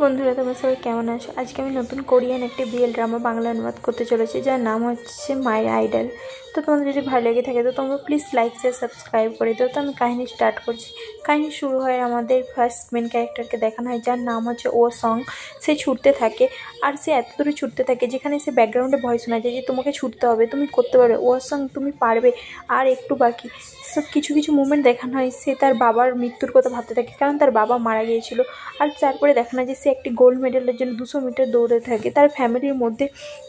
বন্ধুরা, তোমরা সবাই কেমন আছো? আজকে আমি নতুন কোরিয়ান একটি বিএল ড্রামা বাংলা অনুবাদ করতে চলেছি, যার নাম হচ্ছে মাই আইডল। তো তোমাদের যদি ভালো লেগে থাকে তো তোমরা প্লিজ লাইক শেয়ার সাবস্ক্রাইব করে দিও। তো আমি কাহিনী স্টার্ট করছি। কাহিনী শুরু হয়, আমাদের ফার্স্ট মেন ক্যারেক্টারকে দেখানো হয়, যার নাম হচ্ছে ও সং। সে ছুটতে থাকে, আর সে এত দূরে ছুটতে থাকে যেখানে সে ব্যাকগ্রাউন্ডে ভয় শোনা যায় যে তোমাকে ছুটতে হবে, তুমি করতে পারবে, ও সং তুমি পারবে, আর একটু বাকি। সব কিছু কিছু মুভমেন্ট দেখানো হয়। সে তার বাবার মৃত্যুর কথা ভাবতে থাকে, কারণ তার বাবা মারা গিয়েছিল। আর তারপরে দেখানো যায় সে একটি গোল্ড মেডেলের জন্য 200 মিটার দৌড়ে থাকে। তার ফ্যামিলির মধ্যে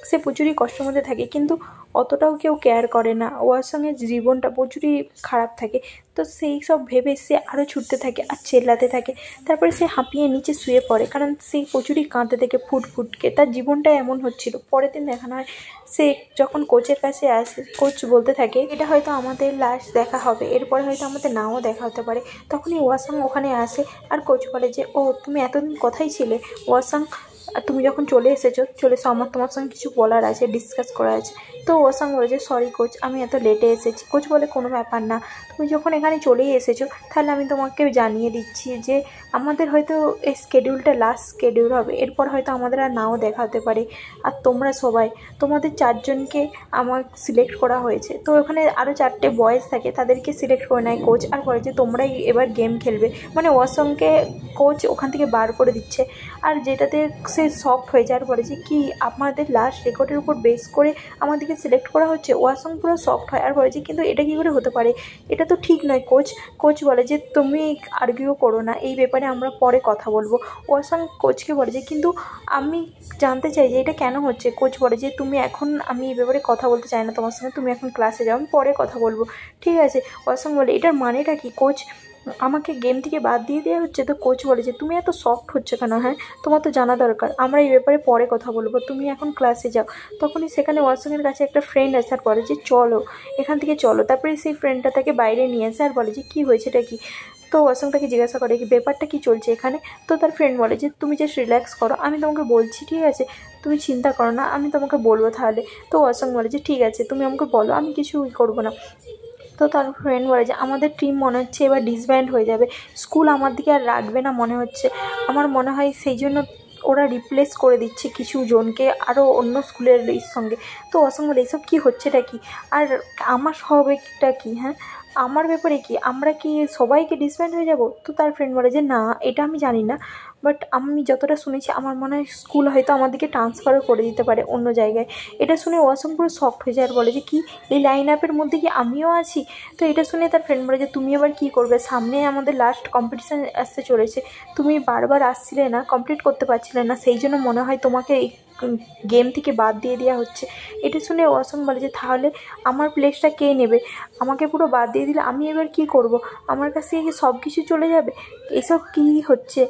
সে প্রচুরই কষ্টের মধ্যে থাকে, কিন্তু অতটাও কেউ কেয়ার করে না। ওর সঙ্গে জীবনটা প্রচুরই খারাপ থাকে। তো সেই সব ভেবে সে আরও ছুটতে থাকে আর চেল্লাতে থাকে। তারপরে সে হাঁপিয়ে নিচে শুয়ে পড়ে, কারণ সে প্রচুরই কাঁদতে থাকে ফুটফুটকে। তার জীবনটা এমন হচ্ছিল। পরের দিন দেখানো হয়, সে যখন কোচের কাছে আসে, কোচ বলতে থাকে এটা হয়তো আমাদের লাস্ট দেখা হবে, এরপরে হয়তো আমাদের নাও দেখা হতে পারে। তখনই ওয়াসাং ওখানে আসে, আর কোচ বলে যে ও তুমি এতদিন কোথায় ছিলে ওয়াসাং, আর তুমি যখন চলে এসেছো, আমার তোমার সঙ্গে কিছু বলার আছে, ডিসকাস করা আছে। তো ওয়াসাং বলে যে সরি কোচ, আমি এত লেটে এসেছি। কোচ বলে কোনো ব্যাপার না, তুমি যখন এখানে চলেই এসেছো তাহলে আমি তোমাকে জানিয়ে দিচ্ছি যে আমাদের হয়তো এই স্কেডিউলটা লাস্ট স্কেডিউল হবে, এরপর হয়তো আমাদের আর নাও দেখা হতে পারে। আর তোমরা সবাই, তোমাদের 4 জনকে আমার সিলেক্ট করা হয়েছে। তো ওখানে আরও 4টে বয়েজ থাকে, তাদেরকে সিলেক্ট করে নেয় কোচ, আর বলে যে তোমরাই এবার গেম খেলবে। মানে ওয়াসংকে কোচ ওখান থেকে বার করে দিচ্ছে। আর যেটাতে সে শকড হয়ে যায়, আর বলে যে কি আমাদের লাস্ট রেকর্ডের উপর বেস করে আমাদেরকে সিলেক্ট করা হচ্ছে। ওয়াসং পুরো শকড হয়, আর বলে যে কিন্তু এটা কী করে হতে পারে, এটা তো ঠিক নয় কোচ। কোচ বলে যে তুমি আর্গিউ করো না, এই ব্যাপারে আমরা পরে কথা বলবো। ওয়াসং কোচকে বলে যে কিন্তু আমি জানতে চাই যে এটা কেন হচ্ছে। কোচ বলে যে তুমি এখন, আমি এই ব্যাপারে কথা বলতে চাই না তোমার সঙ্গে, তুমি এখন ক্লাসে যাও, আমি পরে কথা বলবো, ঠিক আছে। ওয়াসং বলে এটার মানেটা কি কোচ, আমাকে গেম থেকে বাদ দিয়ে দেওয়া হচ্ছে? তো কোচ বলে যে তুমি এত সফট হচ্ছে কেন? হ্যাঁ, তোমার তো জানা দরকার, আমরা এই ব্যাপারে পরে কথা বলবো, তুমি এখন ক্লাসে যাও। তখনই সেখানে ওয়াসংয়ের কাছে একটা ফ্রেন্ড আসে, আর বলে যে চলো এখান থেকে চলো। তারপরে সেই ফ্রেন্ডটা তাকে বাইরে নিয়ে আসে, আর বলে যে কী হয়েছে, এটা কি? তো ওয়াসং তাকে জিজ্ঞাসা করে কি ব্যাপারটা কী চলছে এখানে। তো তার ফ্রেন্ড বলে যে তুমি জাস্ট রিল্যাক্স করো, আমি তোমাকে বলছি, ঠিক আছে, তুমি চিন্তা করো না, আমি তোমাকে বলবো তাহলে। তো ওয়াসং বলে যে ঠিক আছে, তুমি আমাকে বলো, আমি কিছুই করবো না। তো তার ফ্রেন্ড বলে যে আমাদের টিম মনে হচ্ছে এবার ডিসব্যান্ড হয়ে যাবে, স্কুল আমার দিকে আর রাখবে না মনে হচ্ছে। আমার মনে হয় সেই জন্য ওরা রিপ্লেস করে দিচ্ছে কিছু জনকে আরও অন্য স্কুলের সঙ্গে। তো ওয়াসং বলে এইসব কী হচ্ছেটা কি, আর আমার হবেটা কি? হ্যাঁ, আমার ব্যাপারে কি, আমরা কি সবাইকে ডিসব্যান্ড হয়ে যাব? তো তার ফ্রেন্ড বলে যে না, এটা আমি জানি না, বাট আমি যতটা শুনেছি আমার মনে হয় স্কুল হয়তো আমাদেরকে ট্রান্সফারও করে দিতে পারে অন্য জায়গায়। এটা শুনে ওয়াসং পুরো শকড হয়ে যায়, আর বলে যে কি এই লাইন আপের মধ্যে কি আমিও আছি? তো এটা শুনে তার ফ্রেন্ড বলে যে তুমি আবার কী করবে, সামনে আমাদের লাস্ট কম্পিটিশান আসতে চলেছে, তুমি বারবার আসছিলে না, কমপ্লিট করতে পারছিলে না, সেই জন্য মনে হয় তোমাকে এই গেম থেকে বাদ দিয়ে দেওয়া হচ্ছে। এটা শুনে ওয়াসং বলে যে তাহলে আমার প্লেসটা কে নেবে? আমাকে পুরো বাদ দিয়ে দিলে আমি এবার কী করব? আমার কাছ থেকে কি সব কিছু চলে যাবে? এসব কী হচ্ছে?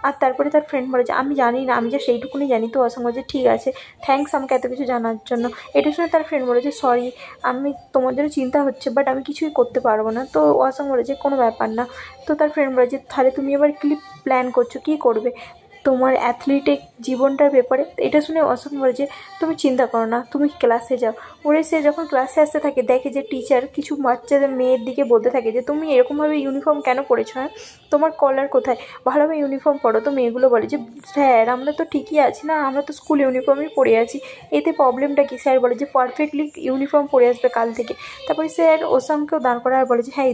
আর তারপরে তার ফ্রেন্ড বলে যে আমি জানি না, আমি যে সেইটুকুনি জানি। তো ওয়াসং বলে যে ঠিক আছে, থ্যাঙ্কস আমাকে এত কিছু জানার জন্য। এটা শুনে তার ফ্রেন্ড বলে যে সরি, আমি তোমার জন্য চিন্তা হচ্ছে, বাট আমি কিছুই করতে পারবো না। তো ওয়াসং বলে যে কোনো ব্যাপার না। তো তার ফ্রেন্ড বলে যে তাহলে তুমি এবার কি প্ল্যান করছো, কী করবে তোমার অ্যাথলেটিক জীবনটার ব্যাপারে? এটা শুনে ওয়াসং বলে যে তুমি চিন্তা করো না, তুমি ক্লাসে যাও। ওরে সে যখন ক্লাসে আসতে থাকে, দেখে যে টিচার কিছু বাচ্চাদের মেয়ের দিকে বলতে থাকে যে তুমি এরকমভাবে ইউনিফর্ম কেন পরেছো? হ্যাঁ, তোমার কলার কোথায়, ভালোভাবে ইউনিফর্ম পরো। তো মেয়েগুলো বলে যে স্যার আমরা তো ঠিকই আছি না, আমরা তো স্কুল ইউনিফর্মই পরে আছি, এতে প্রবলেমটা কি? স্যার বলে যে পারফেক্টলি ইউনিফর্ম পরে আসবে কাল থেকে। তারপরে স্যার ওসামকেও দাঁড় করা, আর বলে যে হ্যাঁ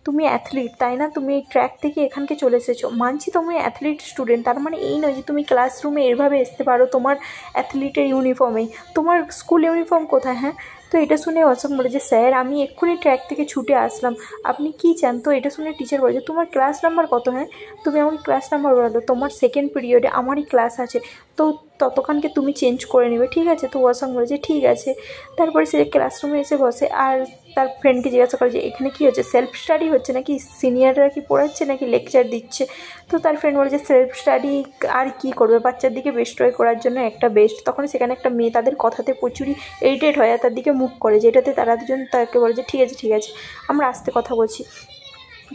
তুমি অ্যাথলিট তাই না, তুমি এই ট্র্যাক থেকে এখানকে চলে এসেছো, মানছি তুমি অ্যাথলিট স্টুডেন্ট, তার মানে এই নয় যে তুমি ক্লাসরুমে এভাবে আসতে পারো তোমার অ্যাথলিটের ইউনিফর্মেই, তোমার স্কুল ইউনিফর্ম কোথায়? হ্যাঁ। তো এটা শুনে ওয়াসং বলে যে স্যার আমি এক্ষুনি ট্র্যাক থেকে ছুটে আসলাম, আপনি কী চান? তো এটা শুনে টিচার বলে যে তোমার ক্লাস নাম্বার কত? হ্যাঁ, তুমি আমাকে ক্লাস নাম্বার বলো, তোমার সেকেন্ড পিরিয়ডে আমারই ক্লাস আছে, তো ততক্ষণকে তুমি চেঞ্জ করে নেবে, ঠিক আছে? তো ওয়াসং বলে যে ঠিক আছে। তারপরে সে ক্লাসরুমে এসে বসে, আর তার ফ্রেন্ডকে জিজ্ঞাসা করে যে এখানে কী হচ্ছে, সেলফ স্টাডি হচ্ছে নাকি, সিনিয়ররা কি পড়াচ্ছে নাকি লেকচার দিচ্ছে? তো তার ফ্রেন্ড বলে যে সেলফ স্টাডি আর কী করবে, বাচ্চার দিকে বেস্ট্রয় করার জন্য একটা বেস্ট। তখন সেখানে একটা মেয়ে তাদের কথাতে প্রচুরই ইরিটেট হয়, আর তার দিকে মুখ করে, যেটাতে তারা দুজন তাকে বলে যে ঠিক আছে আমরা আস্তে কথা বলছি।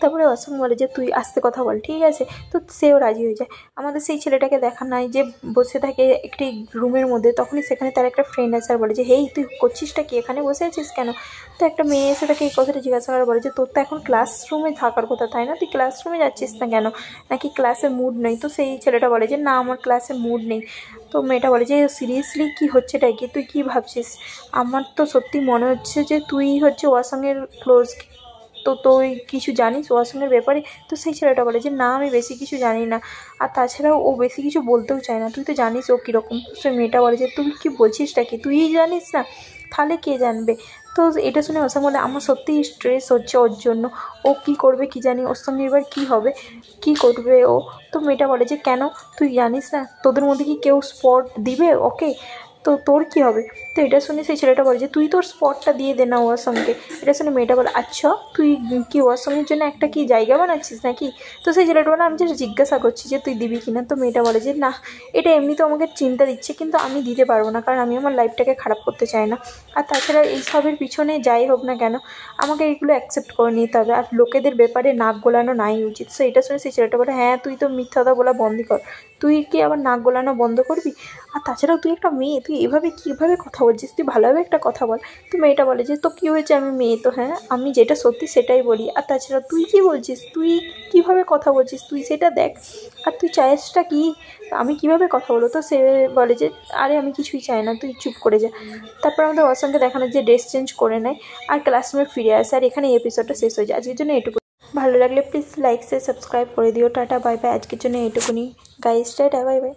তারপরে অসম বলে যে তুই আস্তে কথা বল, ঠিক আছে। তো সেও রাজি হয়ে যায়। আমাদের সেই ছেলেটাকে দেখা নাই যে বসে থাকে একটি রুমের মধ্যে, তখনই সেখানে তার একটা ফ্রেন্ড আছে আর বলে যে হেই তুই করছিসটা কি, এখানে বসে আছিস কেন। তো একটা মেয়ে এসে তাকে এই কথাটা জিজ্ঞাসা করে, বলে যে তোর তো এখন ক্লাসরুমে থাকার কথা তাই না, তুই ক্লাসরুমে যাচ্ছিস না কেন, নাকি ক্লাসে মুড নেই। তো সেই ছেলেটা বলে যে না আমার ক্লাসে মুড নেই। তো মেয়েটা বলে যে সিরিয়াসলি কী হচ্ছেটা কি, তুই কী ভাবছিস, আমার তো সত্যি মনে হচ্ছে যে তুই হচ্ছে ওর সঙ্গে ক্লোজ, তো তুই কিছু জানিস ওর সঙ্গের ব্যাপারে। তো সেই ছেলেটা বলে যে না আমি বেশি কিছু জানি না, আর তাছাড়াও ও বেশি কিছু বলতেও চায় না, তুই তো জানিস ও কীরকম। তো সেই মেয়েটা বলে যে তুই কী বলছিসটা কি, তুই জানিস না, তাহলে কে জানবে। তো এটা শুনে ওর সঙ্গে বলে আমার সত্যিই স্ট্রেস হচ্ছে ওর জন্য, ও কী করবে কী জানি, ওর সঙ্গে এবার কী হবে, কী করবে ও। তো মেয়েটা বলে যে কেন তুই জানিস না, তোদের মধ্যে কি কেউ স্পট দিবে ওকে, তো তোর কী হবে। তো এটা শুনে সেই ছেলেটা বলে যে তুই তোর স্পটটা দিয়ে দে না ওর সঙ্গে। এটা শুনে মেয়েটা বলে আচ্ছা তুই কি ওর সঙ্গের জন্য একটা কি জায়গা বানাচ্ছিস নাকি। তো সেই ছেলেটা বলে আমি যেটা জিজ্ঞাসা করছি যে তুই দিবি কিনা। তো মেয়েটা বলে যে না এটা এমনিতেও আমাকে চিন্তা দিচ্ছে, কিন্তু আমি দিতে পারবো না, কারণ আমি আমার লাইফটাকে খারাপ করতে চাই না। আর তাছাড়া এইসবের পিছনে যাই হোক না কেন আমাকে এগুলো অ্যাকসেপ্ট করে নিতে হবে, আর লোকেদের ব্যাপারে নাক গলানো নাই উচিত। সো এটা শুনে সেই ছেলেটা বলে হ্যাঁ তুই তো মিথ্যা কথা বলা বন্ধ কর, তুই কি আবার নাক গলানো বন্ধ করবি, আর তাছাড়াও তুই একটা মেয়ে, তুই এভাবে কীভাবে কথা বলছিস, তুই ভালোভাবে একটা কথা বল। তো মেয়েটা বলে যে তো কী হয়েছে, আমি মেয়ে তো, হ্যাঁ আমি যেটা সত্যি সেটাই বলি, আর তাছাড়া তুই কী বলছিস, তুই কীভাবে কথা বলছিস তুই সেটা দেখ, আর তুই চাইসটা কি, আমি কীভাবে কথা বলবো। তো সে বলে যে আরে আমি কিছুই চাই না, তুই চুপ করে যা। তারপর আমাদের ওর সঙ্গে দেখানো যে ড্রেস চেঞ্জ করে নেয় আর ক্লাসরুমে ফিরে আসে, আর এখানে এপিসোডটা শেষ হয়ে যায়। আজকের জন্য এটুকু, ভালো লাগলে প্লিজ লাইক শেয়ার সাবস্ক্রাইব করে দিও। টাটা বাই বাই, আজকের জন্য এটুকুনি গাইস, টাটা বাই বাই।